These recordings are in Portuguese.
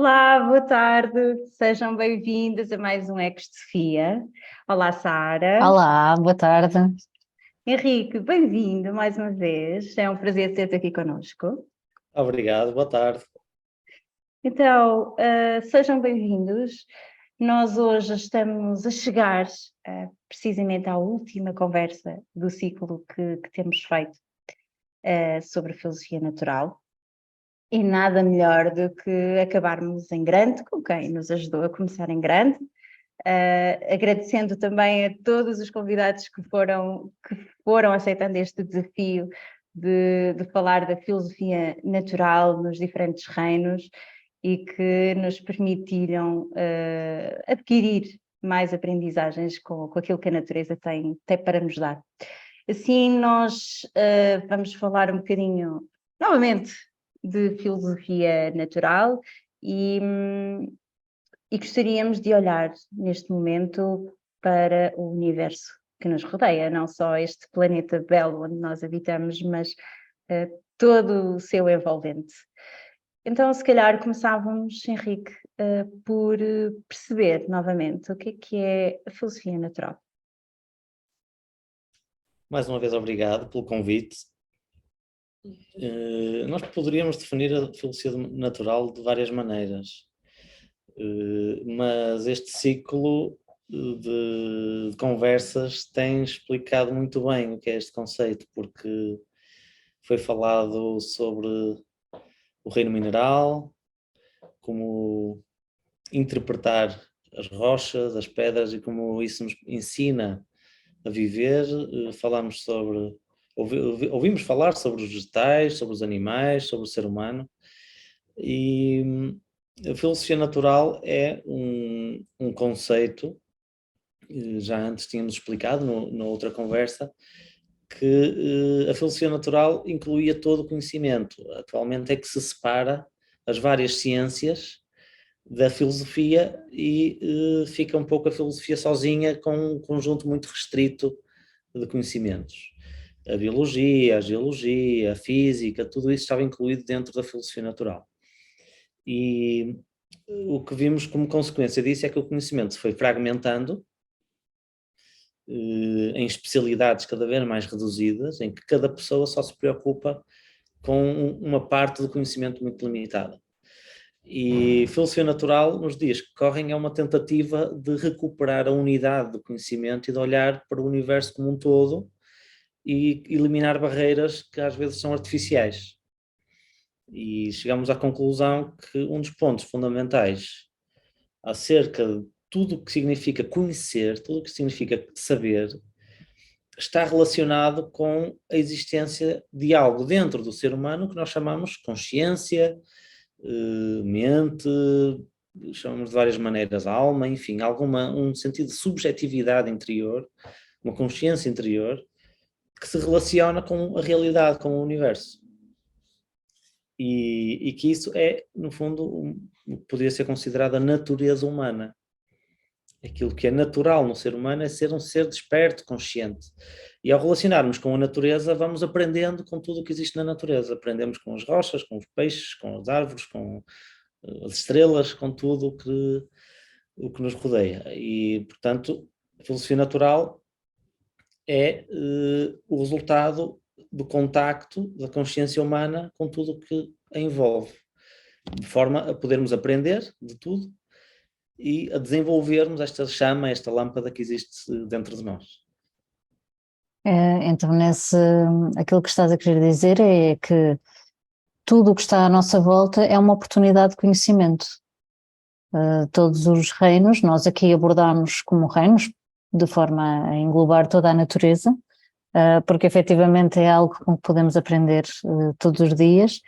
Olá, boa tarde, sejam bem-vindas a mais um Ecos de Sofia. Olá, Sara. Olá, boa tarde. Henrique, bem-vindo mais uma vez, é um prazer ter-te aqui connosco. Obrigado, boa tarde. Então, sejam bem-vindos. Nós hoje estamos a chegar precisamente à última conversa do ciclo que temos feito sobre filosofia natural. E nada melhor do que acabarmos em grande, com quem nos ajudou a começar em grande. Agradecendo também a todos os convidados que foram aceitando este desafio de falar da filosofia natural nos diferentes reinos e que nos permitiram adquirir mais aprendizagens com aquilo que a natureza tem para nos dar. Assim, nós vamos falar um bocadinho, novamente, de filosofia natural e gostaríamos de olhar neste momento para o universo que nos rodeia, não só este planeta belo onde nós habitamos, mas todo o seu envolvente. Então, se calhar começávamos, Henrique, por perceber novamente o que é a filosofia natural. Mais uma vez, obrigado pelo convite. Nós poderíamos definir a filosofia natural de várias maneiras, mas este ciclo de conversas tem explicado muito bem o que é este conceito, porque foi falado sobre o reino mineral, como interpretar as rochas, as pedras e como isso nos ensina a viver. Falamos sobre, ouvimos falar sobre os vegetais, sobre os animais, sobre o ser humano, e a filosofia natural é um conceito, já antes tínhamos explicado na outra conversa, que a filosofia natural incluía todo o conhecimento. Atualmente é que se separa as várias ciências da filosofia e fica um pouco a filosofia sozinha com um conjunto muito restrito de conhecimentos. A biologia, a geologia, a física, tudo isso estava incluído dentro da filosofia natural. E o que vimos como consequência disso é que o conhecimento se foi fragmentando em especialidades cada vez mais reduzidas, em que cada pessoa só se preocupa com uma parte do conhecimento muito limitada. E filosofia natural, nos dias que correm, é uma tentativa de recuperar a unidade do conhecimento e de olhar para o universo como um todo e eliminar barreiras que às vezes são artificiais. E chegamos à conclusão que um dos pontos fundamentais acerca de tudo o que significa conhecer, tudo o que significa saber, está relacionado com a existência de algo dentro do ser humano que nós chamamos consciência, mente, chamamos de várias maneiras, alma, enfim, um sentido de subjetividade interior, uma consciência interior que se relaciona com a realidade, com o universo. E que isso é, no fundo, poderia ser considerado a natureza humana. Aquilo que é natural no ser humano é ser um ser desperto, consciente. E ao relacionarmos com a natureza, vamos aprendendo com tudo o que existe na natureza. Aprendemos com as rochas, com os peixes, com as árvores, com as estrelas, com tudo o que nos rodeia. E, portanto, a filosofia natural é o resultado do contacto da consciência humana com tudo o que a envolve, de forma a podermos aprender de tudo e a desenvolvermos esta chama, esta lâmpada que existe dentro de nós. Então, aquilo que estás a querer dizer é que tudo o que está à nossa volta é uma oportunidade de conhecimento. Todos os reinos, nós aqui abordamos como reinos, de forma a englobar toda a natureza, porque efetivamente é algo com que podemos aprender todos os dias,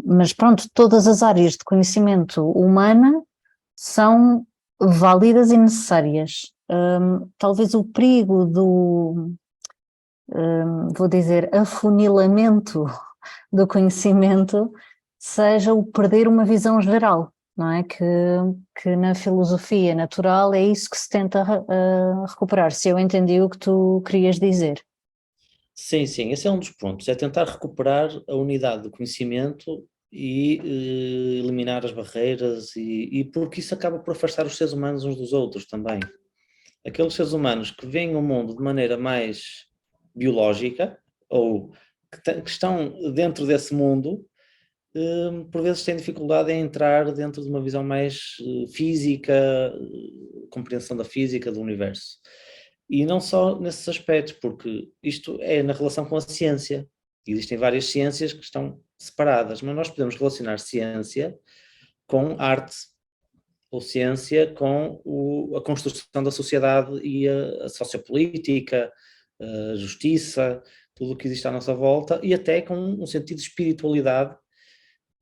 mas pronto, todas as áreas de conhecimento humana são válidas e necessárias. Talvez o perigo vou dizer, afunilamento do conhecimento seja o perder uma visão geral, não é? Que na filosofia natural é isso que se tenta recuperar, se eu entendi o que tu querias dizer. Sim, esse é um dos pontos, é tentar recuperar a unidade do conhecimento e eliminar as barreiras, e porque isso acaba por afastar os seres humanos uns dos outros também. Aqueles seres humanos que veem o mundo de maneira mais biológica, ou que estão dentro desse mundo, por vezes têm dificuldade em entrar dentro de uma visão mais física, compreensão da física, do universo. E não só nesses aspectos, porque isto é na relação com a ciência. Existem várias ciências que estão separadas, mas nós podemos relacionar ciência com arte, ou ciência com a construção da sociedade e a sociopolítica, a justiça, tudo o que existe à nossa volta, e até com um sentido de espiritualidade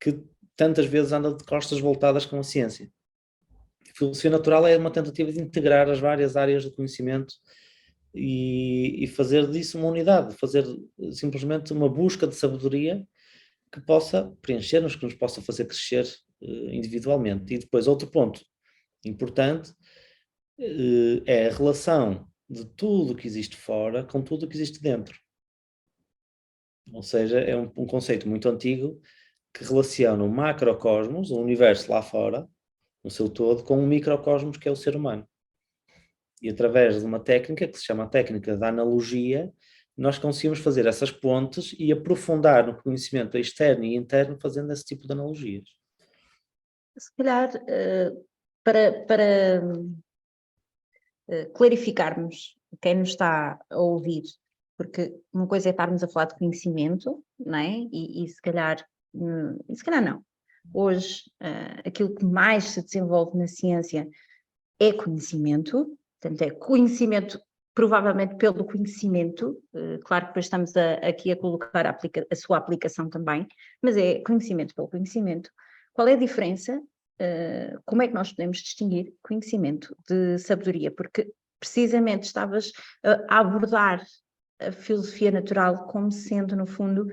que tantas vezes anda de costas voltadas com a ciência. A filosofia natural é uma tentativa de integrar as várias áreas do conhecimento e fazer disso uma unidade, fazer simplesmente uma busca de sabedoria que possa preencher-nos, que nos possa fazer crescer individualmente. E depois outro ponto importante é a relação de tudo o que existe fora com tudo o que existe dentro. Ou seja, é um conceito muito antigo que relaciona o macrocosmos, o universo lá fora, no seu todo, com o microcosmos que é o ser humano. E através de uma técnica que se chama a técnica da analogia, nós conseguimos fazer essas pontes e aprofundar no conhecimento externo e interno fazendo esse tipo de analogias. Se calhar, para clarificarmos quem nos está a ouvir, porque uma coisa é estarmos a falar de conhecimento, não é? E se calhar não. Hoje, aquilo que mais se desenvolve na ciência é conhecimento, portanto é conhecimento provavelmente pelo conhecimento, claro que depois estamos aqui a colocar a sua aplicação também, mas é conhecimento pelo conhecimento. Qual é a diferença? Como é que nós podemos distinguir conhecimento de sabedoria? Porque precisamente estavas a abordar a filosofia natural como sendo, no fundo,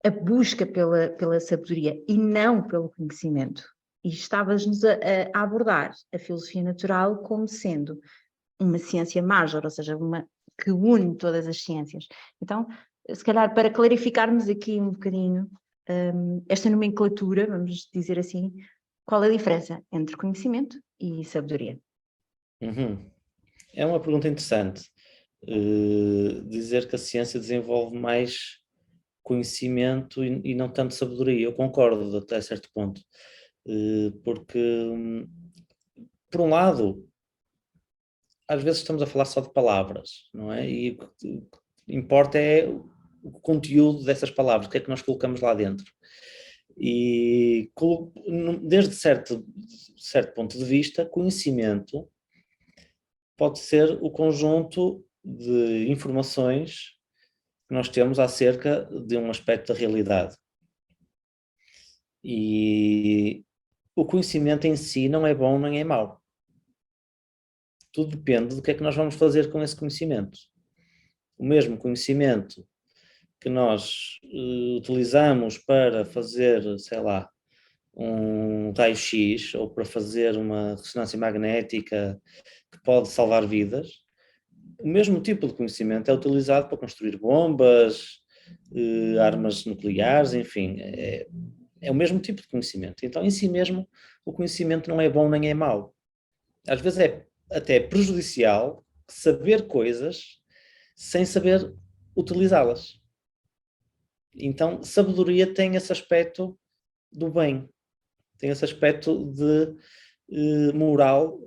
a busca pela sabedoria e não pelo conhecimento. E estavas-nos a abordar a filosofia natural como sendo uma ciência major, ou seja, uma que une todas as ciências. Então, se calhar para clarificarmos aqui um bocadinho esta nomenclatura, vamos dizer assim, qual é a diferença entre conhecimento e sabedoria? É uma pergunta interessante. Dizer que a ciência desenvolve mais conhecimento e não tanto sabedoria. Eu concordo até certo ponto. Porque, por um lado, às vezes estamos a falar só de palavras, não é? E o que importa é o conteúdo dessas palavras, o que é que nós colocamos lá dentro. E desde certo ponto de vista, conhecimento pode ser o conjunto de informações que nós temos acerca de um aspecto da realidade. E o conhecimento em si não é bom nem é mau. Tudo depende do que é que nós vamos fazer com esse conhecimento. O mesmo conhecimento que nós utilizamos para fazer, sei lá, um raio-x ou para fazer uma ressonância magnética que pode salvar vidas, o mesmo tipo de conhecimento é utilizado para construir bombas, armas nucleares, enfim, é o mesmo tipo de conhecimento. Então, em si mesmo, o conhecimento não é bom nem é mau. Às vezes é até prejudicial saber coisas sem saber utilizá-las. Então, sabedoria tem esse aspecto do bem, tem esse aspecto de moral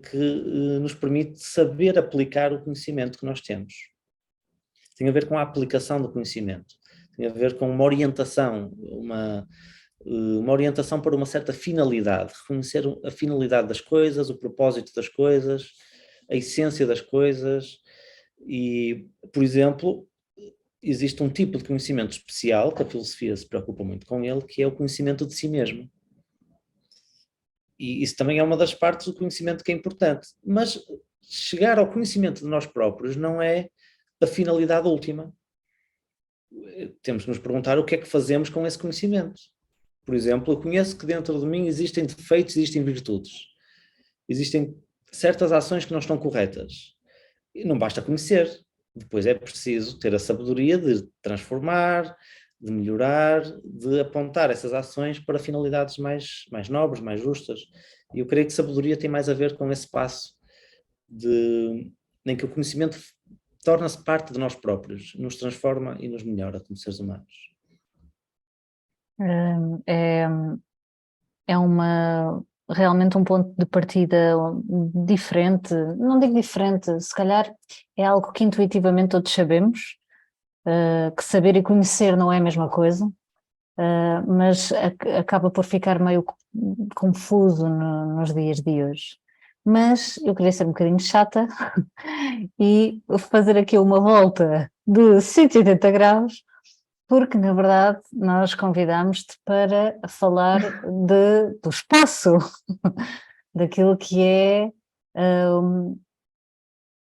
que nos permite saber aplicar o conhecimento que nós temos. Tem a ver com a aplicação do conhecimento, tem a ver com uma orientação, uma orientação para uma certa finalidade, reconhecer a finalidade das coisas, o propósito das coisas, a essência das coisas. E, por exemplo, existe um tipo de conhecimento especial, que a filosofia se preocupa muito com ele, que é o conhecimento de si mesmo. E isso também é uma das partes do conhecimento que é importante. Mas chegar ao conhecimento de nós próprios não é a finalidade última. Temos que nos perguntar o que é que fazemos com esse conhecimento. Por exemplo, eu conheço que dentro de mim existem defeitos, existem virtudes. Existem certas ações que não estão corretas. E não basta conhecer. Depois é preciso ter a sabedoria de transformar, de melhorar, de apontar essas ações para finalidades mais nobres, mais justas. E eu creio que sabedoria tem mais a ver com esse passo em que o conhecimento torna-se parte de nós próprios, nos transforma e nos melhora como seres humanos. É, realmente um ponto de partida diferente, não digo diferente, se calhar é algo que intuitivamente todos sabemos, que saber e conhecer não é a mesma coisa, mas acaba por ficar meio confuso nos dias de hoje. Mas eu queria ser um bocadinho chata e fazer aqui uma volta de 180 graus, porque na verdade nós convidámos-te para falar do espaço, daquilo que é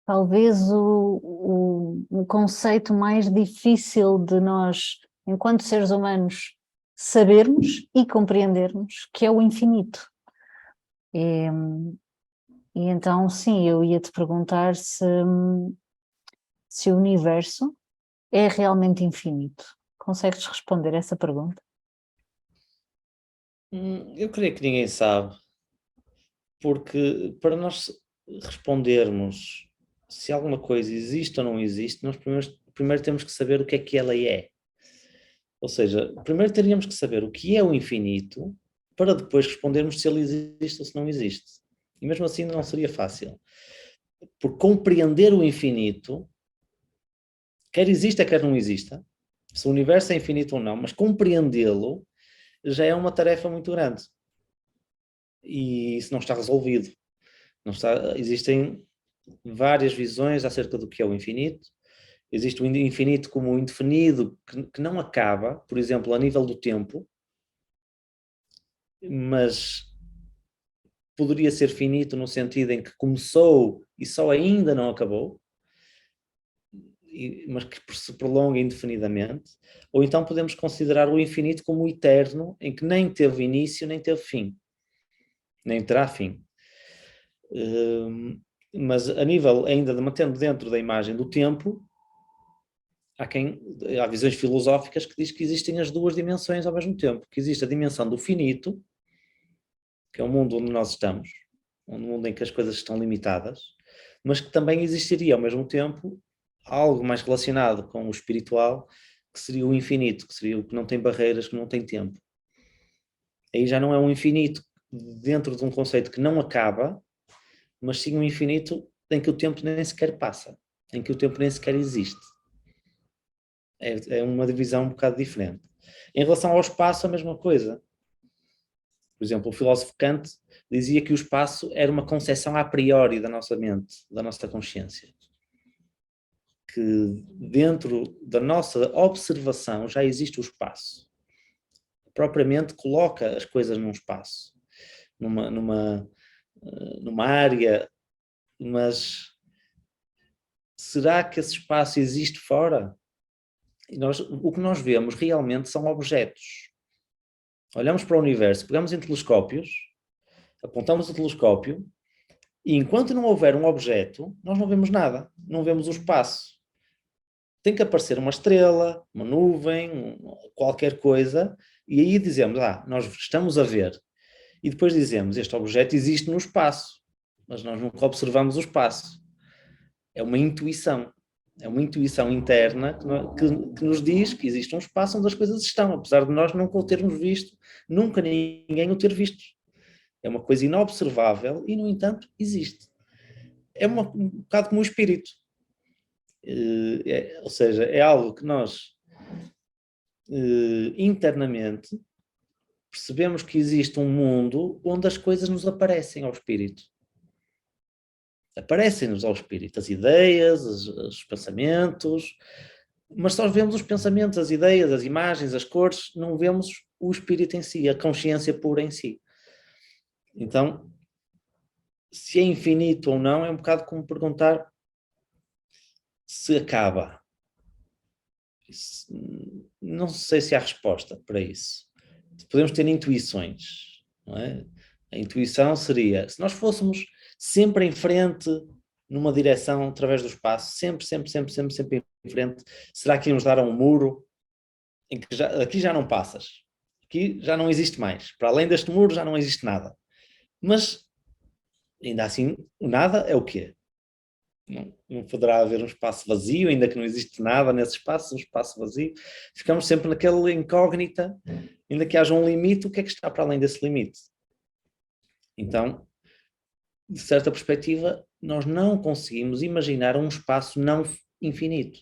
talvez o conceito mais difícil de nós, enquanto seres humanos, sabermos e compreendermos, que é o infinito. E então, sim, eu ia te perguntar se o universo é realmente infinito. Consegues responder essa pergunta? Eu creio que ninguém sabe, porque para nós respondermos se alguma coisa existe ou não existe, nós primeiro temos que saber o que é que ela é. Ou seja, primeiro teríamos que saber o que é o infinito para depois respondermos se ele existe ou se não existe. E mesmo assim não seria fácil. Por compreender o infinito, quer exista, quer não exista, se o universo é infinito ou não, mas compreendê-lo já é uma tarefa muito grande. E isso não está resolvido. Existem várias visões acerca do que é o infinito. Existe o infinito como o indefinido, que não acaba, por exemplo, a nível do tempo, mas poderia ser finito no sentido em que começou e só ainda não acabou, mas que se prolonga indefinidamente. Ou então podemos considerar o infinito como o eterno, em que nem teve início, nem teve fim, nem terá fim. Mas a nível ainda de mantendo dentro da imagem do tempo, há visões filosóficas que diz que existem as duas dimensões ao mesmo tempo, que existe a dimensão do finito, que é o mundo onde nós estamos, um mundo em que as coisas estão limitadas, mas que também existiria ao mesmo tempo algo mais relacionado com o espiritual, que seria o infinito, que seria o que não tem barreiras, que não tem tempo. Aí já não é um infinito dentro de um conceito que não acaba, mas sim um infinito em que o tempo nem sequer passa, em que o tempo nem sequer existe. É uma divisão um bocado diferente. Em relação ao espaço, a mesma coisa. Por exemplo, o filósofo Kant dizia que o espaço era uma concepção a priori da nossa mente, da nossa consciência. Que dentro da nossa observação já existe o espaço. Propriamente coloca as coisas num espaço, numa área, mas será que esse espaço existe fora? O que nós vemos realmente são objetos. Olhamos para o universo, pegamos em telescópios, apontamos o telescópio e enquanto não houver um objeto, nós não vemos nada, não vemos o espaço. Tem que aparecer uma estrela, uma nuvem, qualquer coisa, e aí dizemos, nós estamos a ver. E depois dizemos, este objeto existe no espaço, mas nós nunca observamos o espaço. É uma intuição interna que nos diz que existe um espaço onde as coisas estão, apesar de nós nunca o termos visto, nunca ninguém o ter visto. É uma coisa inobservável e, no entanto, existe. É um bocado como o espírito. Ou seja, é algo que nós internamente percebemos que existe um mundo onde as coisas nos aparecem ao espírito. Aparecem-nos ao espírito as ideias, os pensamentos, mas só vemos os pensamentos, as ideias, as imagens, as cores, não vemos o espírito em si, a consciência pura em si. Então, se é infinito ou não, é um bocado como perguntar se acaba. Não sei se há resposta para isso. Podemos ter intuições, não é? A intuição seria, se nós fôssemos sempre em frente, numa direção através do espaço, sempre em frente, será que íamos dar a um muro em que aqui já não passas, aqui já não existe mais, para além deste muro já não existe nada. Mas, ainda assim, o nada é o quê? Não poderá haver um espaço vazio, ainda que não existe nada nesse espaço, um espaço vazio. Ficamos sempre naquela incógnita, ainda que haja um limite, o que é que está para além desse limite? Então, de certa perspectiva, nós não conseguimos imaginar um espaço não infinito.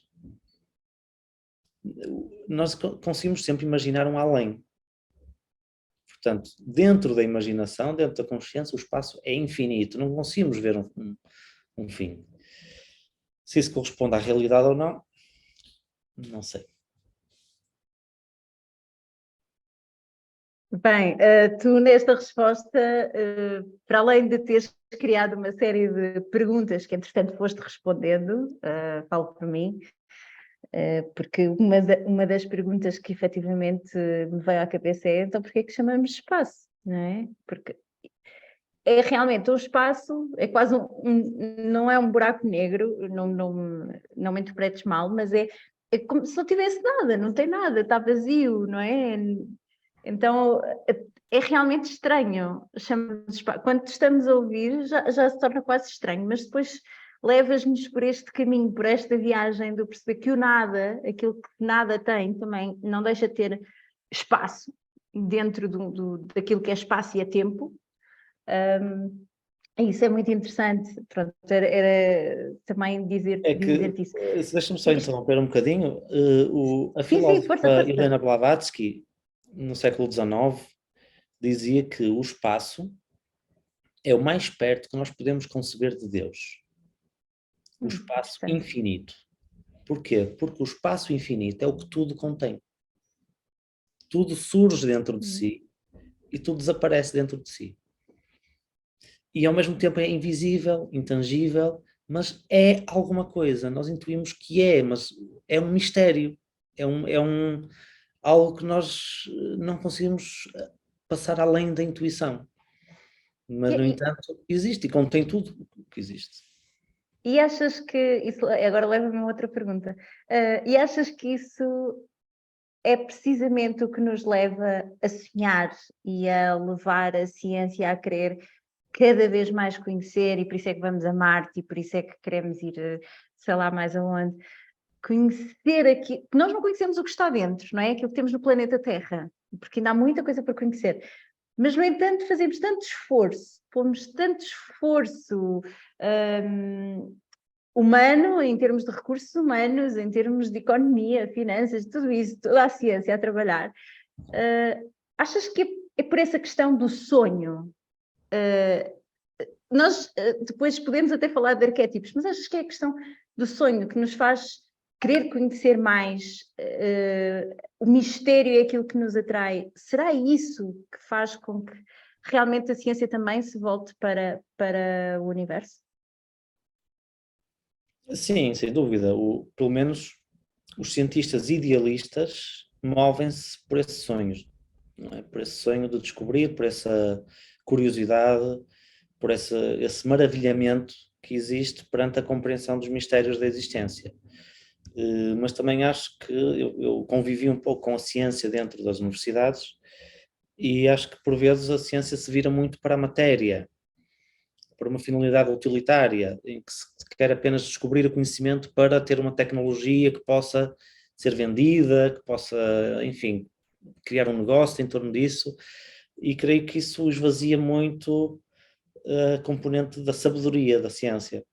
Nós conseguimos sempre imaginar um além. Portanto, dentro da imaginação, dentro da consciência, o espaço é infinito. Não conseguimos ver um fim. Se isso corresponde à realidade ou não, não sei. Bem, tu nesta resposta, para além de teres criado uma série de perguntas que entretanto foste respondendo, falo por mim, porque uma das perguntas que efetivamente me veio à cabeça é então porquê é que chamamos de espaço, não é? Porque é realmente um espaço, é quase não é um buraco negro, não me interpretes mal, mas é como se não tivesse nada, não tem nada, está vazio, não é? Então é realmente estranho. Quando estamos a ouvir, já se torna quase estranho, mas depois levas-nos por este caminho, por esta viagem de perceber que o nada, aquilo que nada tem, também não deixa de ter espaço dentro daquilo que é espaço e é tempo. Isso é muito interessante. Pronto, era também É que, dizer-te isso. deixa-me só interromper um bocadinho, a Sim, força, filósofa força. Helena Blavatsky, no século XIX, dizia que o espaço é o mais perto que nós podemos conceber de Deus. O espaço infinito. Porquê? Porque o espaço infinito é o que tudo contém. Tudo surge dentro de si e tudo desaparece dentro de si. E ao mesmo tempo é invisível, intangível, mas é alguma coisa. Nós intuímos que é, mas é um mistério. É algo que nós não conseguimos passar além da intuição. Mas, no entanto, existe e contém tudo o que existe. E achas que isso, agora leva-me a outra pergunta, e achas que isso é precisamente o que nos leva a sonhar e a levar a ciência a querer cada vez mais conhecer, e por isso é que vamos a Marte, e por isso é que queremos ir, sei lá mais aonde, conhecer aqui, nós não conhecemos o que está dentro, não é? Aquilo que temos no planeta Terra, porque ainda há muita coisa para conhecer. Mas, no entanto, fazemos tanto esforço, pomos tanto esforço humano, em termos de recursos humanos, em termos de economia, finanças, tudo isso, toda a ciência a trabalhar. Achas que é por essa questão do sonho? Nós depois podemos até falar de arquétipos, mas achas que é a questão do sonho que nos faz querer conhecer mais, o mistério é aquilo que nos atrai? Será isso que faz com que realmente a ciência também se volte para o universo? Sim, sem dúvida. Pelo menos os cientistas idealistas movem-se por esses sonhos, não é? Por esse sonho de descobrir, por essa curiosidade, por esse maravilhamento que existe perante a compreensão dos mistérios da existência. Mas também acho que eu convivi um pouco com a ciência dentro das universidades e acho que por vezes a ciência se vira muito para a matéria, para uma finalidade utilitária, em que se quer apenas descobrir o conhecimento para ter uma tecnologia que possa ser vendida, que possa, enfim, criar um negócio em torno disso, e creio que isso esvazia muito a componente da sabedoria da ciência.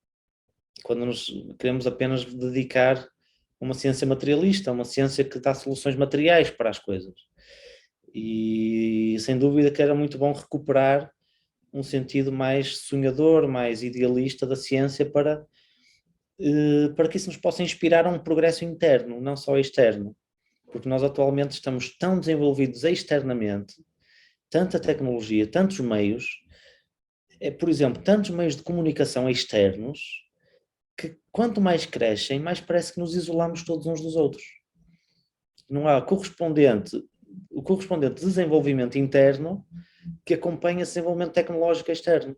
Quando nos queremos apenas dedicar a uma ciência materialista, uma ciência que dá soluções materiais para as coisas. E sem dúvida que era muito bom recuperar um sentido mais sonhador, mais idealista da ciência para que isso nos possa inspirar a um progresso interno, não só externo. Porque nós atualmente estamos tão desenvolvidos externamente, tanta tecnologia, tantos meios, por exemplo, tantos meios de comunicação externos, que quanto mais crescem, mais parece que nos isolamos todos uns dos outros. Não há o correspondente desenvolvimento interno que acompanha esse desenvolvimento tecnológico externo.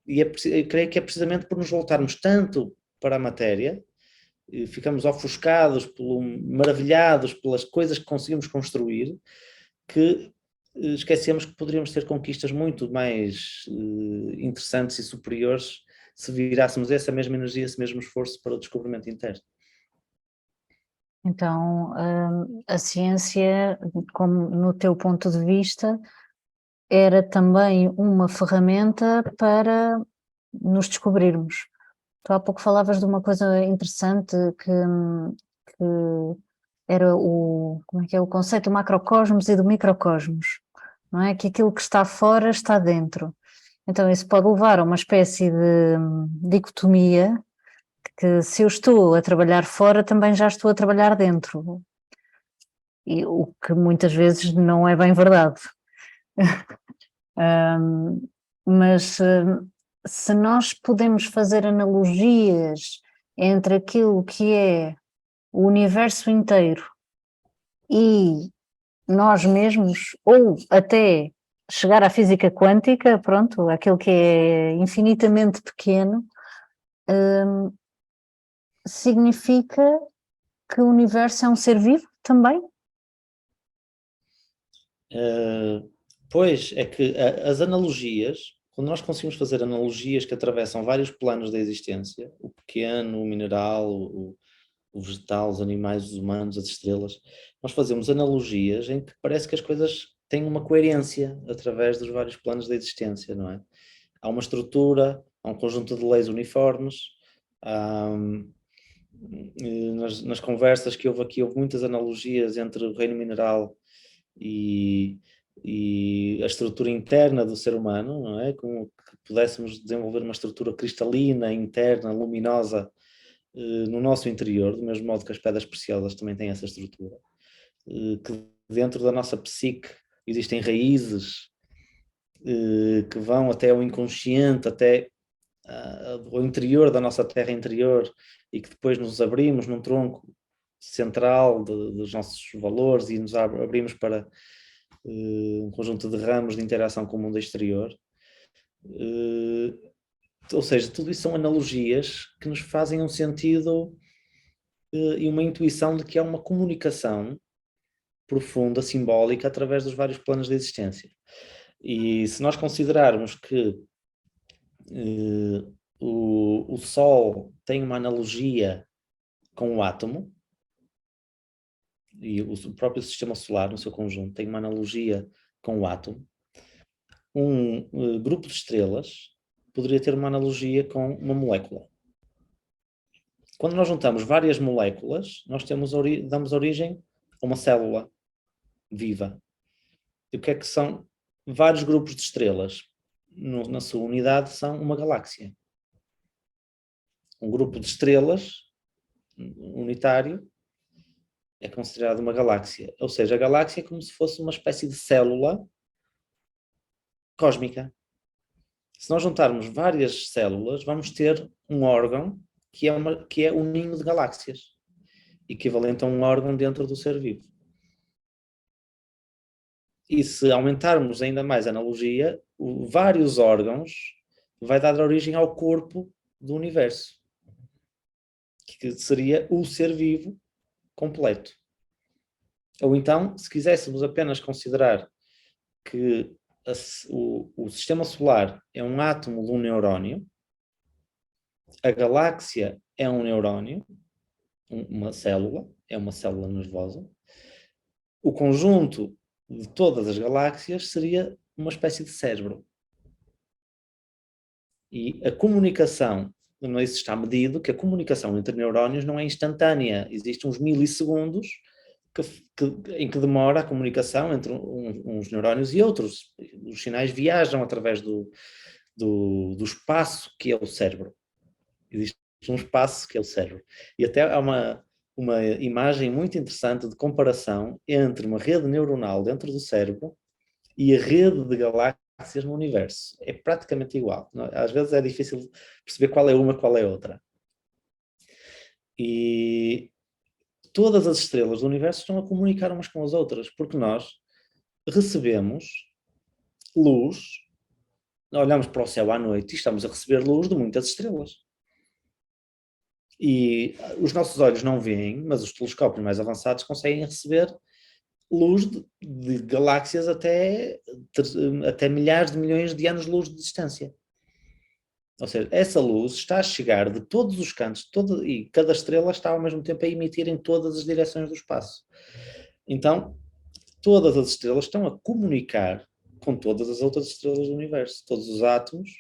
E eu creio que é precisamente por nos voltarmos tanto para a matéria ficamos ofuscados, maravilhados pelas coisas que conseguimos construir, que esquecemos que poderíamos ter conquistas muito mais interessantes e superiores se virássemos essa mesma energia, esse mesmo esforço para o descobrimento interno. Então, a ciência, como no teu ponto de vista, era também uma ferramenta para nos descobrirmos. Tu há pouco falavas de uma coisa interessante que era como é que é o conceito do macrocosmos e do microcosmos, não é? Que aquilo que está fora está dentro. Então isso pode levar a uma espécie de dicotomia, que se eu estou a trabalhar fora, também já estou a trabalhar dentro. E o que muitas vezes não é bem verdade. Mas se nós podemos fazer analogias entre aquilo que é o universo inteiro e nós mesmos, ou até chegar à física quântica, pronto, aquilo que é infinitamente pequeno, significa que o universo é um ser vivo também? Pois, é que as analogias, quando nós conseguimos fazer analogias que atravessam vários planos da existência, o pequeno, o mineral, o vegetal, os animais, os humanos, as estrelas, nós fazemos analogias em que parece que as coisas têm uma coerência através dos vários planos da existência, não é? Há uma estrutura, há um conjunto de leis uniformes, nas conversas que houve aqui, houve muitas analogias entre o reino mineral e a estrutura interna do ser humano, não é? Como que pudéssemos desenvolver uma estrutura cristalina, interna, luminosa, no nosso interior, do mesmo modo que as pedras preciosas também têm essa estrutura, que dentro da nossa psique existem raízes que vão até ao inconsciente, até ao interior da nossa terra interior, e que depois nos abrimos num tronco central dos nossos valores e nos abrimos para um conjunto de ramos de interação com o mundo exterior. Ou seja, tudo isso são analogias que nos fazem um sentido e uma intuição de que há uma comunicação profunda, simbólica, através dos vários planos da existência. E se nós considerarmos que o Sol tem uma analogia com o átomo, e o próprio sistema solar, no seu conjunto, tem uma analogia com o átomo, um grupo de estrelas poderia ter uma analogia com uma molécula. Quando nós juntamos várias moléculas, nós damos origem a uma célula viva. E o que é que são vários grupos de estrelas? Na sua unidade são uma galáxia. Um grupo de estrelas unitário é considerado uma galáxia. Ou seja, a galáxia é como se fosse uma espécie de célula cósmica. Se nós juntarmos várias células, vamos ter um órgão que é um ninho de galáxias, equivalente a um órgão dentro do ser vivo. E se aumentarmos ainda mais a analogia, vários órgãos vai dar origem ao corpo do universo, que seria o ser vivo completo. Ou então, se quiséssemos apenas considerar que o sistema solar é um átomo de um neurónio, a galáxia é um neurónio, uma célula, é uma célula nervosa, o conjunto de todas as galáxias seria uma espécie de cérebro. E a comunicação, isso está medido, que a comunicação entre neurónios não é instantânea, existem uns milissegundos em que demora a comunicação entre uns neurónios e outros. Os sinais viajam através do espaço que é o cérebro. Existe um espaço que é o cérebro. E até há uma imagem muito interessante de comparação entre uma rede neuronal dentro do cérebro e a rede de galáxias no universo. É praticamente igual. Às vezes é difícil perceber qual é uma e qual é outra. E todas as estrelas do universo estão a comunicar umas com as outras, porque nós recebemos luz, olhamos para o céu à noite e estamos a receber luz de muitas estrelas. E os nossos olhos não veem, mas os telescópios mais avançados conseguem receber luz de galáxias até milhares de milhões de anos-luz de distância. Ou seja, essa luz está a chegar de todos os cantos, e cada estrela está ao mesmo tempo a emitir em todas as direções do espaço. Então, todas as estrelas estão a comunicar com todas as outras estrelas do universo. Todos os átomos,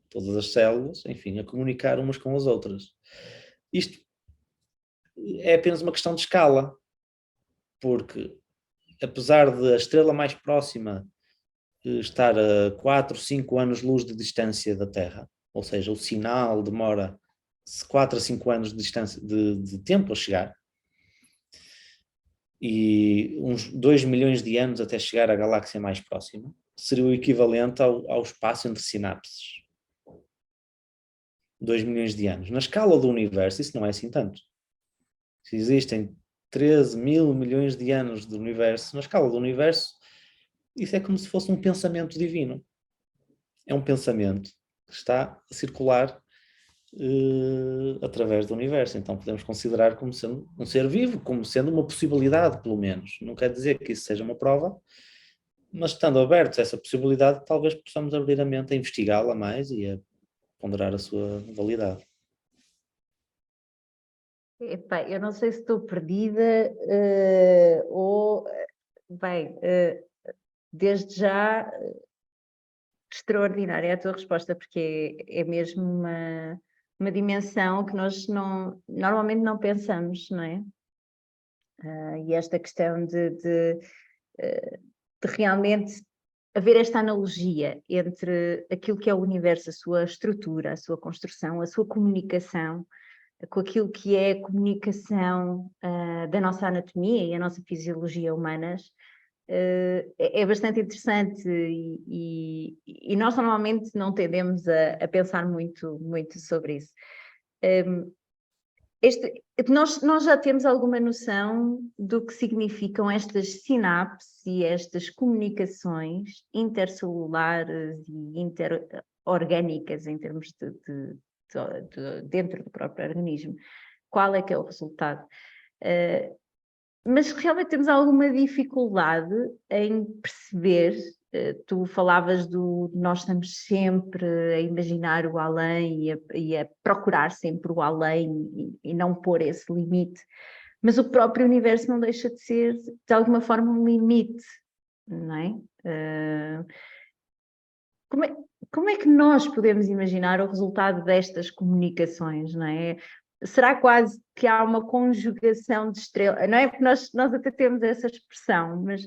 todas as células, enfim, a comunicar umas com as outras. Isto é apenas uma questão de escala, porque apesar de a estrela mais próxima estar a 4, 5 anos-luz de distância da Terra, ou seja, o sinal demora 4 a 5 anos de distância de tempo a chegar, e uns 2 milhões de anos até chegar à galáxia mais próxima, seria o equivalente ao espaço entre sinapses. 2 milhões de anos. Na escala do universo, isso não é assim tanto. Se existem 13 mil milhões de anos de universo, na escala do universo, isso é como se fosse um pensamento divino. É um pensamento que está a circular através do universo. Então podemos considerar como sendo um ser vivo, como sendo uma possibilidade, pelo menos. Não quer dizer que isso seja uma prova, mas estando abertos a essa possibilidade, talvez possamos abrir a mente a investigá-la mais e a ponderar a sua validade. Epá, eu não sei se estou perdida ou, bem, desde já, extraordinária a tua resposta, porque é mesmo uma dimensão que nós normalmente não pensamos, não é? E esta questão de realmente haver esta analogia entre aquilo que é o universo, a sua estrutura, a sua construção, a sua comunicação, com aquilo que é a comunicação da nossa anatomia e a nossa fisiologia humanas, é bastante interessante e nós normalmente não tendemos a pensar muito sobre isso. Nós já temos alguma noção do que significam estas sinapses e estas comunicações intercelulares e interorgânicas em termos de dentro do próprio organismo. Qual é que é o resultado? Mas realmente temos alguma dificuldade em perceber, tu falavas nós estamos sempre a imaginar o além e a procurar sempre o além e não pôr esse limite, mas o próprio universo não deixa de ser, de alguma forma, um limite, não é? Como é que nós podemos imaginar o resultado destas comunicações, não é? Será quase que há uma conjugação de estrelas, não é? Porque nós até temos essa expressão, mas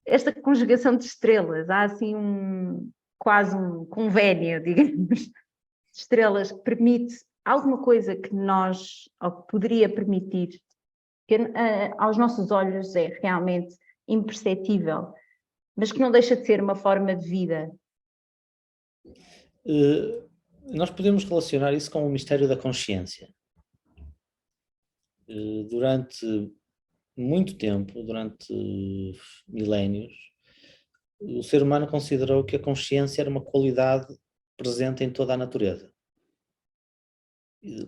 esta conjugação de estrelas, há assim quase um convênio, digamos, de estrelas que permite alguma coisa que ou que poderia permitir, que aos nossos olhos é realmente imperceptível, mas que não deixa de ser uma forma de vida. Nós podemos relacionar isso com o mistério da consciência. Durante muito tempo, durante milénios, o ser humano considerou que a consciência era uma qualidade presente em toda a natureza.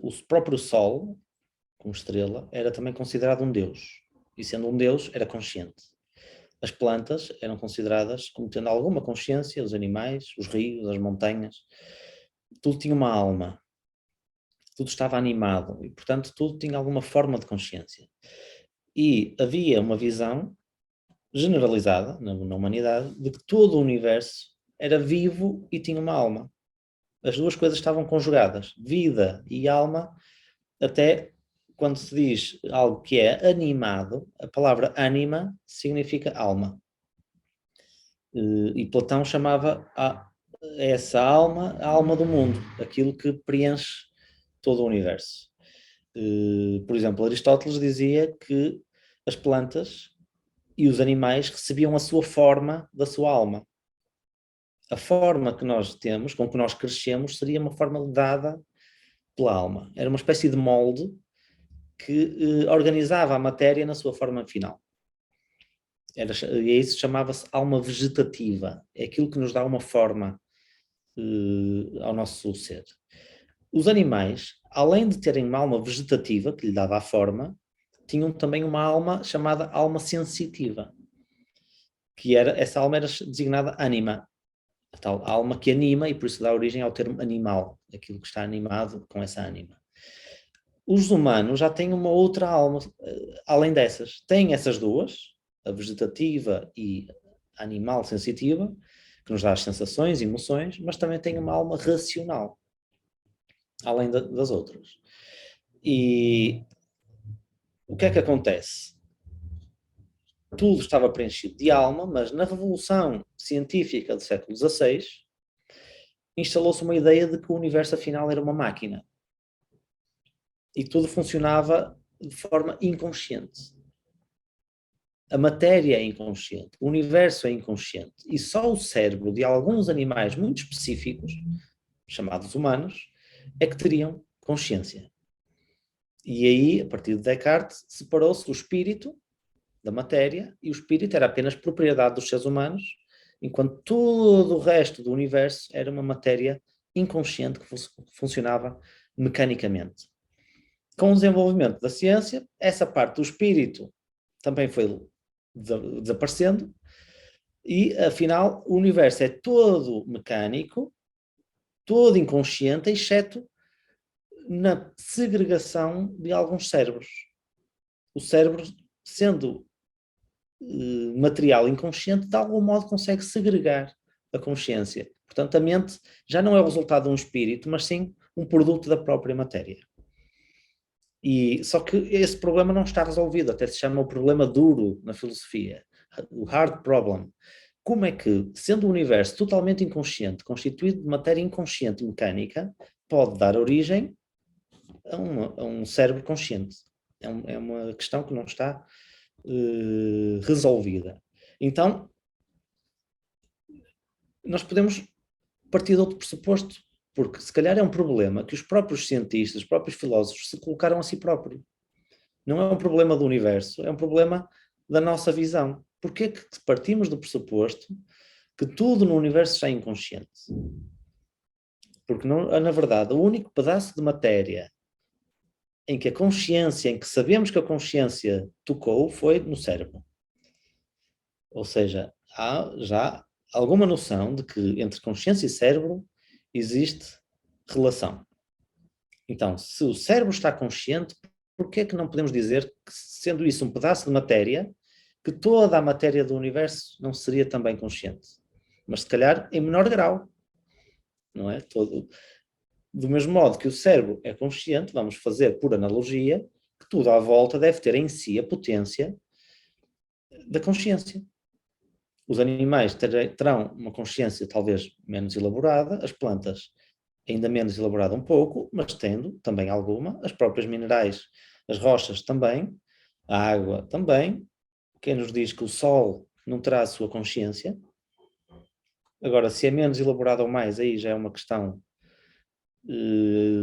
O próprio Sol, como estrela, era também considerado um deus, e sendo um deus, era consciente. As plantas eram consideradas como tendo alguma consciência, os animais, os rios, as montanhas, tudo tinha uma alma, tudo estava animado e, portanto, tudo tinha alguma forma de consciência. E havia uma visão generalizada na humanidade de que todo o universo era vivo e tinha uma alma. As duas coisas estavam conjugadas, vida e alma, até quando se diz algo que é animado, a palavra ânima significa alma. E Platão chamava essa alma a alma do mundo, aquilo que preenche todo o universo. Por exemplo, Aristóteles dizia que as plantas e os animais recebiam a sua forma da sua alma. A forma que nós temos, com que nós crescemos, seria uma forma dada pela alma. Era uma espécie de molde que organizava a matéria na sua forma final. E isso chamava-se alma vegetativa. É aquilo que nos dá uma forma ao nosso ser. Os animais, além de terem uma alma vegetativa, que lhe dava a forma, tinham também uma alma chamada alma sensitiva, que essa alma era designada anima, a tal alma que anima, e por isso dá origem ao termo animal, aquilo que está animado com essa ânima. Os humanos já têm uma outra alma, além dessas. Têm essas duas, a vegetativa e a animal sensitiva, que nos dá as sensações e emoções, mas também têm uma alma racional, além das outras. E o que é que acontece? Tudo estava preenchido de alma, mas na Revolução Científica do século XVI instalou-se uma ideia de que o universo afinal era uma máquina. E tudo funcionava de forma inconsciente. A matéria é inconsciente, o universo é inconsciente. E só o cérebro de alguns animais muito específicos, chamados humanos, é que teriam consciência. E aí, a partir de Descartes, separou-se o espírito da matéria, e o espírito era apenas propriedade dos seres humanos, enquanto todo o resto do universo era uma matéria inconsciente que funcionava mecanicamente. Com o desenvolvimento da ciência, essa parte do espírito também foi desaparecendo, e afinal o universo é todo mecânico, todo inconsciente, exceto na segregação de alguns cérebros. O cérebro, sendo material inconsciente, de algum modo consegue segregar a consciência. Portanto, a mente já não é o resultado de um espírito, mas sim um produto da própria matéria. Só que esse problema não está resolvido, até se chama o problema duro na filosofia, o hard problem. Como é que, sendo o universo totalmente inconsciente, constituído de matéria inconsciente e mecânica, pode dar origem a um cérebro consciente? É uma questão que não está resolvida. Então, nós podemos partir de outro pressuposto, porque se calhar é um problema que os próprios cientistas, os próprios filósofos se colocaram a si próprios. Não é um problema do universo, é um problema da nossa visão. Porquê que partimos do pressuposto que tudo no universo já é inconsciente? Porque, na verdade, o único pedaço de matéria em que a consciência, em que sabemos que a consciência tocou, foi no cérebro. Ou seja, há já alguma noção de que entre consciência e cérebro existe relação. Então, se o cérebro está consciente, por que é que não podemos dizer que, sendo isso um pedaço de matéria, que toda a matéria do universo não seria também consciente? Mas se calhar em menor grau, não é? Do mesmo modo que o cérebro é consciente, vamos fazer por analogia, que tudo à volta deve ter em si a potência da consciência. Os animais terão uma consciência talvez menos elaborada, as plantas ainda menos elaborada um pouco, mas tendo também alguma, as próprias minerais, as rochas também, a água também. Quem nos diz que o sol não terá a sua consciência? Agora, se é menos elaborado ou mais, aí já é uma questão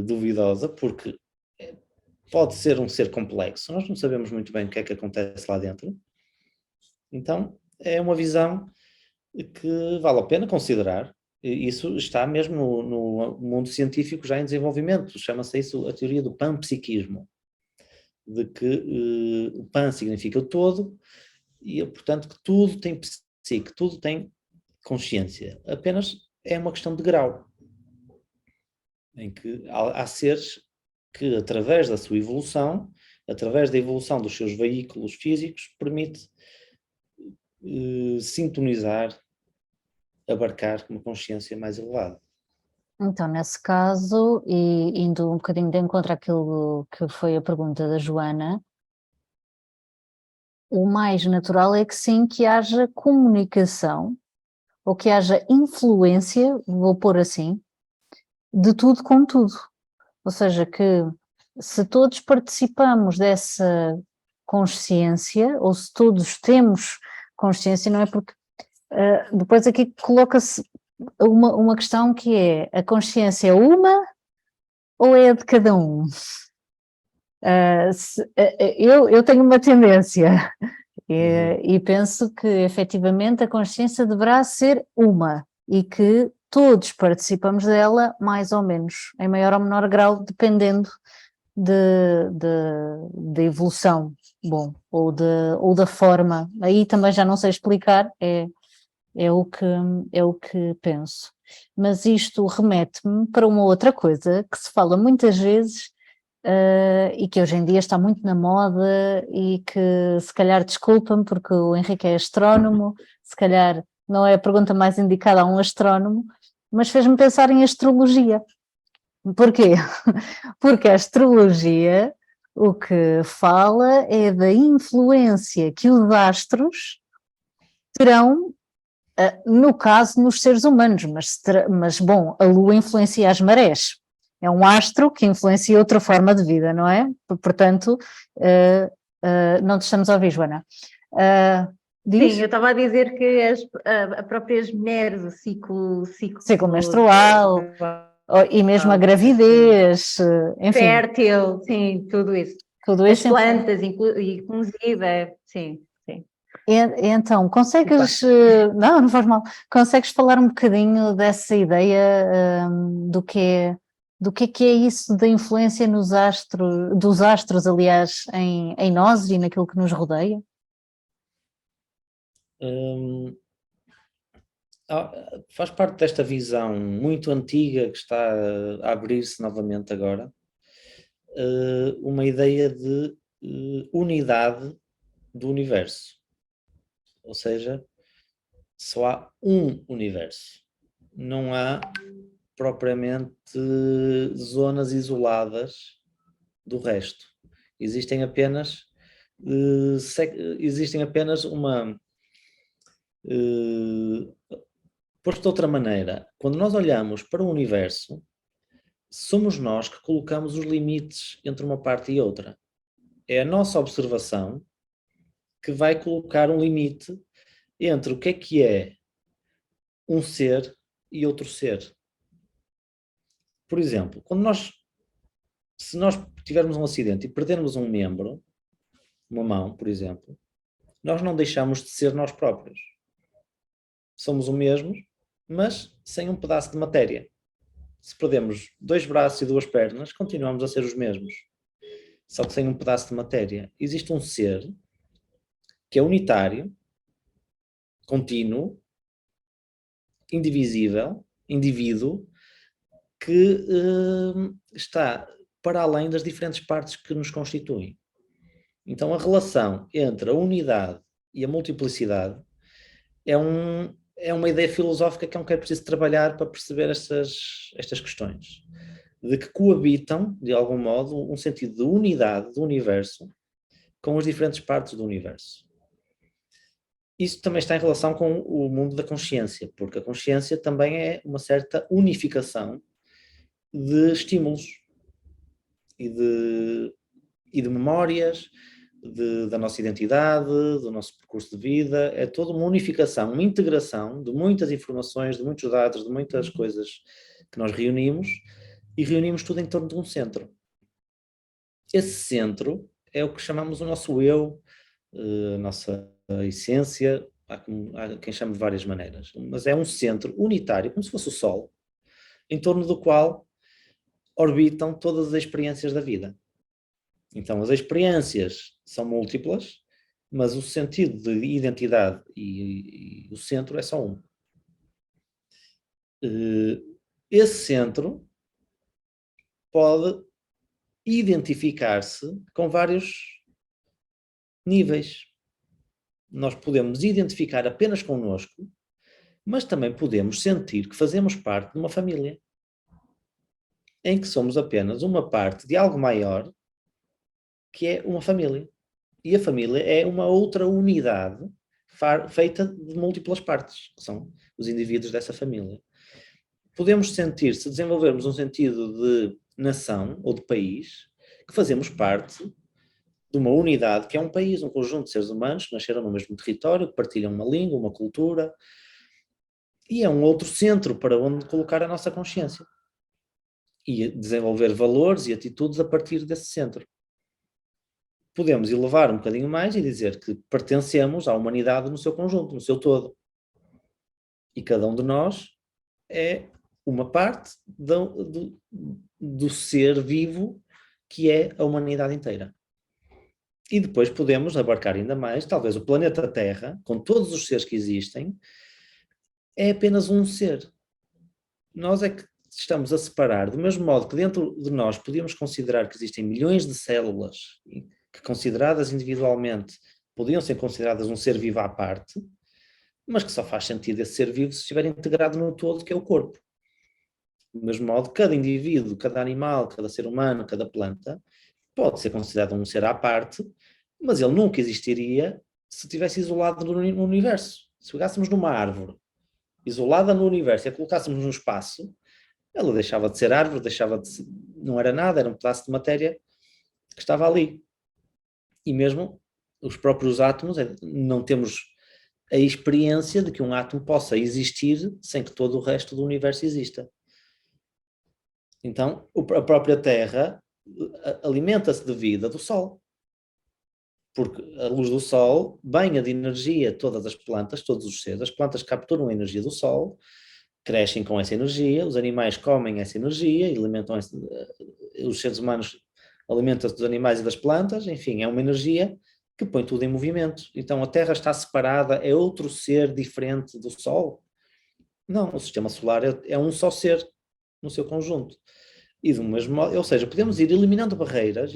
duvidosa, porque pode ser um ser complexo, nós não sabemos muito bem o que é que acontece lá dentro. Então, é uma visão que vale a pena considerar. Isso está mesmo no mundo científico já em desenvolvimento, chama-se isso a teoria do panpsiquismo, de que o pan significa o todo, e portanto que tudo tem psique, tudo tem consciência, apenas é uma questão de grau, em que há seres que através da sua evolução, através da evolução dos seus veículos físicos, permite sintonizar, abarcar uma consciência mais elevada. Então, nesse caso, e indo um bocadinho de encontro àquilo que foi a pergunta da Joana, o mais natural é que sim, que haja comunicação, ou que haja influência, vou pôr assim, de tudo com tudo. Ou seja, que se todos participamos dessa consciência, ou se todos temos consciência, não é porque... depois aqui coloca-se uma questão que é: a consciência é uma ou é a de cada um? Eu tenho uma tendência e penso que efetivamente a consciência deverá ser uma e que todos participamos dela, mais ou menos, em maior ou menor grau, dependendo de evolução, bom, ou da forma. Aí também já não sei explicar, é o que penso. Mas isto remete-me para uma outra coisa que se fala muitas vezes, e que hoje em dia está muito na moda e que se calhar, desculpa-me porque o Henrique é astrónomo, se calhar não é a pergunta mais indicada a um astrónomo, mas fez-me pensar em astrologia. Porquê? Porque a astrologia o que fala é da influência que os astros terão, no caso, nos seres humanos, mas bom, a Lua influencia as marés. É um astro que influencia outra forma de vida, não é? Portanto, não te estamos a ouvir, Joana. Diz? Sim, eu estava a dizer que as próprias mulheres, o ciclo menstrual, e mesmo a gravidez, enfim. Fértil, sim, tudo isso. Tudo As isso plantas, inclusive, sim. Então, consegues, não faz mal, consegues falar um bocadinho dessa ideia, do que é isso da influência dos astros, aliás, em nós e naquilo que nos rodeia? Faz parte desta visão muito antiga que está a abrir-se novamente agora, uma ideia de unidade do universo. Ou seja, só há um universo. Não há propriamente zonas isoladas do resto. Existem apenas uma... Posto de outra maneira, quando nós olhamos para o universo, somos nós que colocamos os limites entre uma parte e outra. É a nossa observação que vai colocar um limite entre o que é um ser e outro ser. Por exemplo, se nós tivermos um acidente e perdermos um membro, uma mão, por exemplo, nós não deixamos de ser nós próprios. Somos o mesmo, mas sem um pedaço de matéria. Se perdemos 2 braços e 2 pernas, continuamos a ser os mesmos, só que sem um pedaço de matéria. Existe um ser que é unitário, contínuo, indivisível, indivíduo, que está para além das diferentes partes que nos constituem. Então, a relação entre a unidade e a multiplicidade é uma ideia filosófica que é preciso trabalhar para perceber estas questões, de que coabitam, de algum modo, um sentido de unidade do universo com as diferentes partes do universo. Isso também está em relação com o mundo da consciência, porque a consciência também é uma certa unificação de estímulos e de memórias, da nossa identidade, do nosso percurso de vida. É toda uma unificação, uma integração de muitas informações, de muitos dados, de muitas coisas que nós reunimos, e reunimos tudo em torno de um centro. Esse centro é o que chamamos o nosso eu, a nossa essência. Há quem chame de várias maneiras, mas é um centro unitário, como se fosse o Sol, em torno do qual orbitam todas as experiências da vida. Então, as experiências são múltiplas, mas o sentido de identidade e o centro é só um. Esse centro pode identificar-se com vários níveis. Nós podemos identificar apenas connosco, mas também podemos sentir que fazemos parte de uma família, em que somos apenas uma parte de algo maior, que é uma família. E a família é uma outra unidade feita de múltiplas partes, que são os indivíduos dessa família. Podemos sentir, se desenvolvermos um sentido de nação ou de país, que fazemos parte de uma unidade que é um país, um conjunto de seres humanos que nasceram no mesmo território, que partilham uma língua, uma cultura, e é um outro centro para onde colocar a nossa consciência e desenvolver valores e atitudes a partir desse centro. Podemos elevar um bocadinho mais e dizer que pertencemos à humanidade no seu conjunto, no seu todo. E cada um de nós é uma parte do ser vivo que é a humanidade inteira. E depois podemos abarcar ainda mais, talvez o planeta Terra, com todos os seres que existem, é apenas um ser. Nós é que estamos a separar, do mesmo modo que dentro de nós podíamos considerar que existem milhões de células que, consideradas individualmente, podiam ser consideradas um ser vivo à parte, mas que só faz sentido esse ser vivo se estiver integrado no todo, que é o corpo. Do mesmo modo, cada indivíduo, cada animal, cada ser humano, cada planta, pode ser considerado um ser à parte, mas ele nunca existiria se estivesse isolado no universo. Se pegássemos numa árvore, isolada no universo, e a colocássemos no espaço, ela deixava de ser árvore, não era nada, era um pedaço de matéria que estava ali. E mesmo os próprios átomos, não temos a experiência de que um átomo possa existir sem que todo o resto do universo exista. Então, a própria Terra alimenta-se de vida do Sol. Porque a luz do Sol banha de energia todas as plantas, todos os seres. As plantas capturam a energia do Sol, crescem com essa energia, os animais comem essa energia, os seres humanos alimentam-se dos animais e das plantas, enfim, é uma energia que põe tudo em movimento. Então a Terra está separada, é outro ser diferente do Sol? Não, o sistema solar é um só ser no seu conjunto. E do mesmo modo, ou seja, podemos ir eliminando barreiras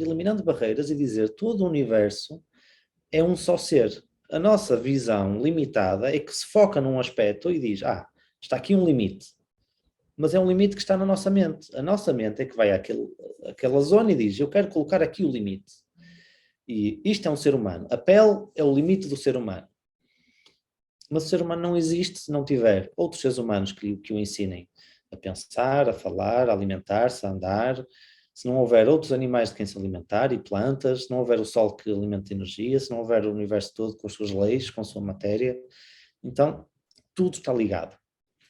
e dizer todo o universo é um só ser. A nossa visão limitada é que se foca num aspecto e diz, está aqui um limite. Mas é um limite que está na nossa mente. A nossa mente é que vai àquela zona e diz, eu quero colocar aqui o limite. E isto é um ser humano. A pele é o limite do ser humano. Mas o ser humano não existe se não tiver outros seres humanos que o ensinem a pensar, a falar, a alimentar-se, a andar. Se não houver outros animais de quem se alimentar e plantas, se não houver o sol que alimenta energia, se não houver o universo todo com as suas leis, com a sua matéria. Então, tudo está ligado.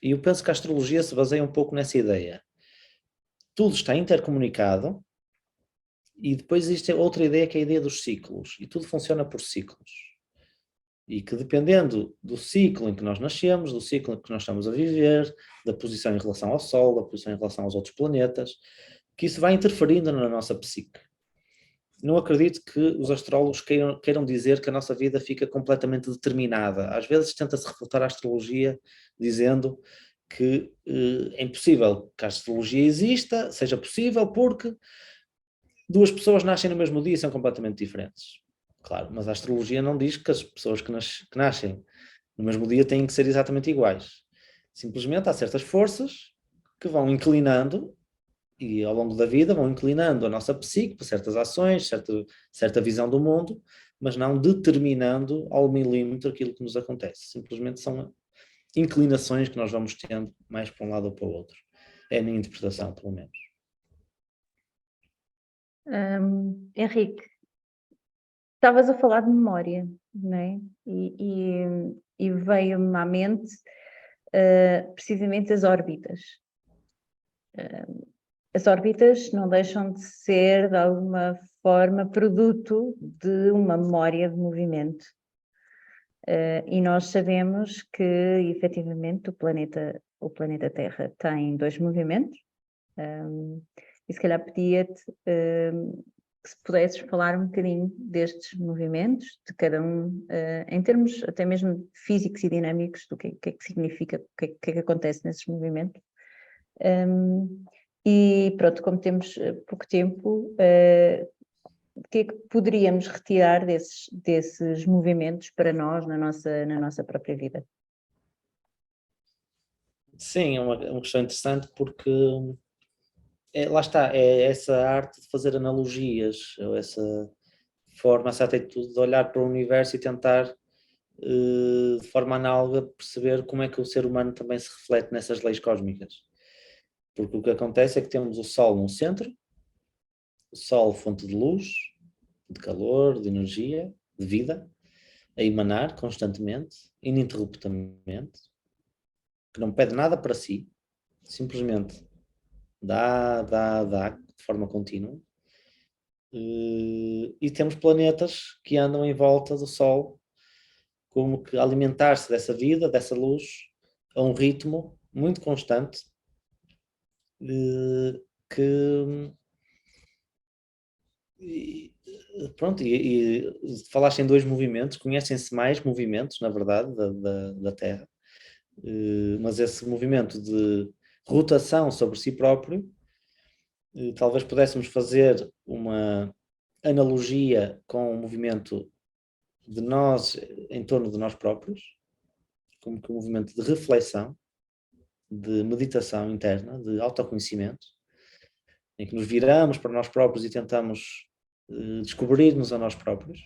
E eu penso que a astrologia se baseia um pouco nessa ideia. Tudo está intercomunicado e depois existe outra ideia que é a ideia dos ciclos. E tudo funciona por ciclos. E que dependendo do ciclo em que nós nascemos, do ciclo em que nós estamos a viver, da posição em relação ao Sol, da posição em relação aos outros planetas, que isso vai interferindo na nossa psique. Não acredito que os astrólogos queiram dizer que a nossa vida fica completamente determinada. Às vezes tenta-se refutar a astrologia dizendo que é impossível que a astrologia exista, seja possível, porque duas pessoas nascem no mesmo dia e são completamente diferentes. Claro, mas a astrologia não diz que as pessoas que nascem no mesmo dia têm que ser exatamente iguais. Simplesmente há certas forças que vão inclinando e ao longo da vida vão inclinando a nossa psique para certas ações, certa visão do mundo, mas não determinando ao milímetro aquilo que nos acontece. Simplesmente são inclinações que nós vamos tendo mais para um lado ou para o outro. É a minha interpretação, pelo menos. Henrique, estavas a falar de memória, não é? E veio-me à mente precisamente as órbitas. As órbitas não deixam de ser, de alguma forma, produto de uma memória de movimento. E nós sabemos que, efetivamente, o planeta Terra tem dois movimentos. E se calhar pedia-te que se pudesses falar um bocadinho destes movimentos, de cada um, em termos até mesmo físicos e dinâmicos, do que é que significa, o que é que acontece nesses movimentos. E pronto, como temos pouco tempo, o que é que poderíamos retirar desses movimentos para nós, na nossa própria vida? Sim, é uma questão interessante porque lá está, é essa arte de fazer analogias, ou essa forma, essa atitude de olhar para o universo e tentar, de forma análoga, perceber como é que o ser humano também se reflete nessas leis cósmicas. Porque o que acontece é que temos o Sol no centro, o Sol fonte de luz, de calor, de energia, de vida, a emanar constantemente, ininterruptamente, que não pede nada para si, simplesmente dá, de forma contínua. E temos planetas que andam em volta do Sol, como que alimentar-se dessa vida, dessa luz, a um ritmo muito constante, que pronto, e falaste em 2 movimentos, conhecem-se mais movimentos, na verdade, da Terra, mas esse movimento de rotação sobre si próprio, talvez pudéssemos fazer uma analogia com o movimento de nós em torno de nós próprios, como que um movimento de reflexão, de meditação interna, de autoconhecimento, em que nos viramos para nós próprios e tentamos descobrir-nos a nós próprios,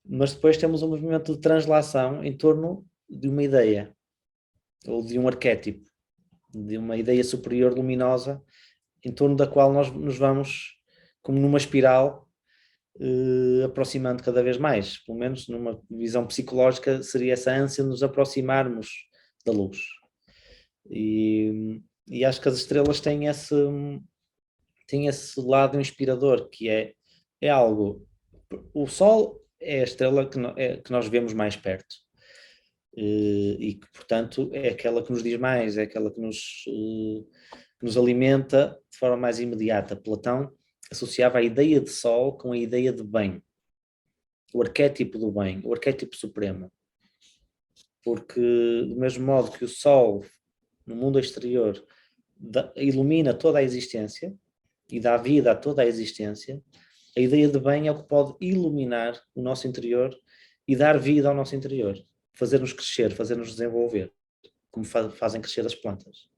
mas depois temos um movimento de translação em torno de uma ideia, ou de um arquétipo, de uma ideia superior luminosa, em torno da qual nós nos vamos, como numa espiral, aproximando cada vez mais. Pelo menos numa visão psicológica seria essa ânsia de nos aproximarmos da luz. E acho que as estrelas têm esse lado inspirador, que é algo... O Sol é a estrela que nós vemos mais perto. E que, portanto, é aquela que nos diz mais, é aquela que nos alimenta de forma mais imediata. Platão associava a ideia de Sol com a ideia de bem, o arquétipo do bem, o arquétipo supremo. Porque, do mesmo modo que o Sol, no mundo exterior, ilumina toda a existência e dá vida a toda a existência, a ideia de bem é o que pode iluminar o nosso interior e dar vida ao nosso interior, fazer-nos crescer, fazer-nos desenvolver, como fazem crescer as plantas.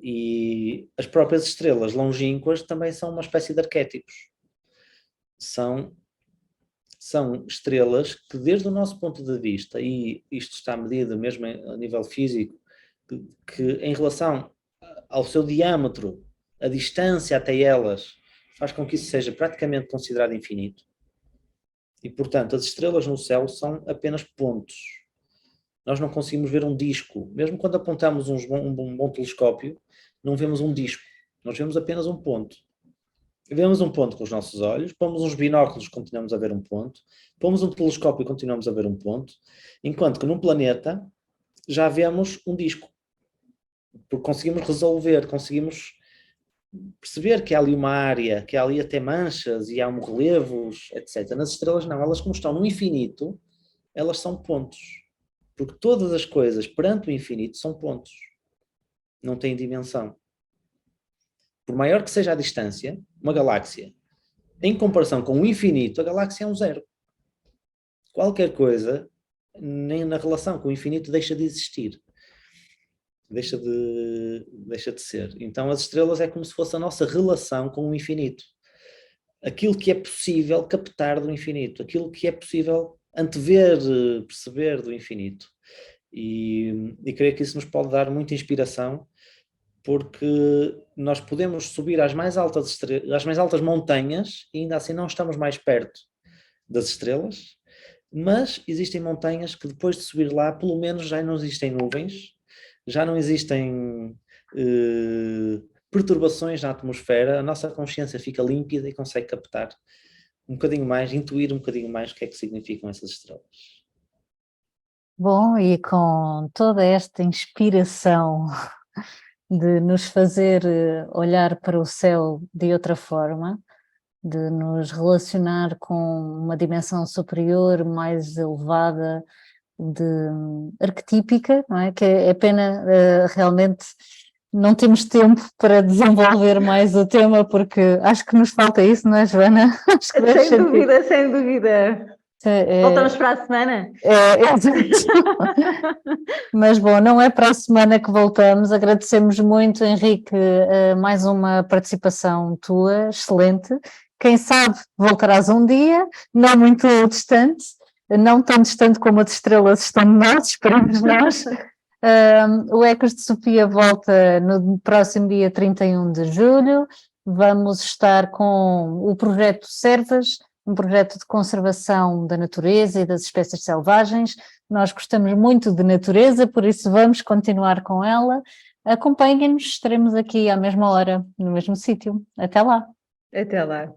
E as próprias estrelas longínquas também são uma espécie de arquétipos. São estrelas que, desde o nosso ponto de vista, e isto está medido mesmo a nível físico, que em relação ao seu diâmetro, a distância até elas, faz com que isso seja praticamente considerado infinito. E, portanto, as estrelas no céu são apenas pontos. Nós não conseguimos ver um disco. Mesmo quando apontamos um bom telescópio, não vemos um disco. Nós vemos apenas um ponto. Vemos um ponto com os nossos olhos, pomos uns binóculos e continuamos a ver um ponto, pomos um telescópio e continuamos a ver um ponto, enquanto que num planeta já vemos um disco. Porque conseguimos resolver, conseguimos perceber que há ali uma área, que há ali até manchas e há relevos, etc. Nas estrelas não, elas como estão no infinito, elas são pontos. Porque todas as coisas perante o infinito são pontos. Não têm dimensão. Por maior que seja a distância, uma galáxia, em comparação com o infinito, a galáxia é um zero. Qualquer coisa, nem na relação com o infinito, deixa de existir. Deixa de ser. Então as estrelas é como se fosse a nossa relação com o infinito. Aquilo que é possível captar do infinito, aquilo que é possível antever, perceber do infinito. E creio que isso nos pode dar muita inspiração, porque nós podemos subir às mais altas montanhas e ainda assim não estamos mais perto das estrelas, mas existem montanhas que depois de subir lá, pelo menos já não existem nuvens, já não existem perturbações na atmosfera, a nossa consciência fica límpida e consegue captar um bocadinho mais, intuir um bocadinho mais o que é que significam essas estrelas. Bom, e com toda esta inspiração de nos fazer olhar para o céu de outra forma, de nos relacionar com uma dimensão superior, mais elevada, arquetípica, não é? Que é pena realmente não temos tempo para desenvolver mais o tema, porque acho que nos falta isso, não é, Joana? Acho que sem dúvida, sem dúvida. Voltamos para a semana? Mas bom, não é para a semana que voltamos. Agradecemos muito, Henrique, mais uma participação tua, excelente. Quem sabe voltarás um dia, não muito distante, não tão distante como as estrelas estão de nós, esperamos nós. O Ecos de Sofia volta no próximo dia 31 de julho. Vamos estar com o projeto Servas, um projeto de conservação da natureza e das espécies selvagens. Nós gostamos muito de natureza, por isso vamos continuar com ela. Acompanhem-nos, estaremos aqui à mesma hora, no mesmo sítio. Até lá. Até lá.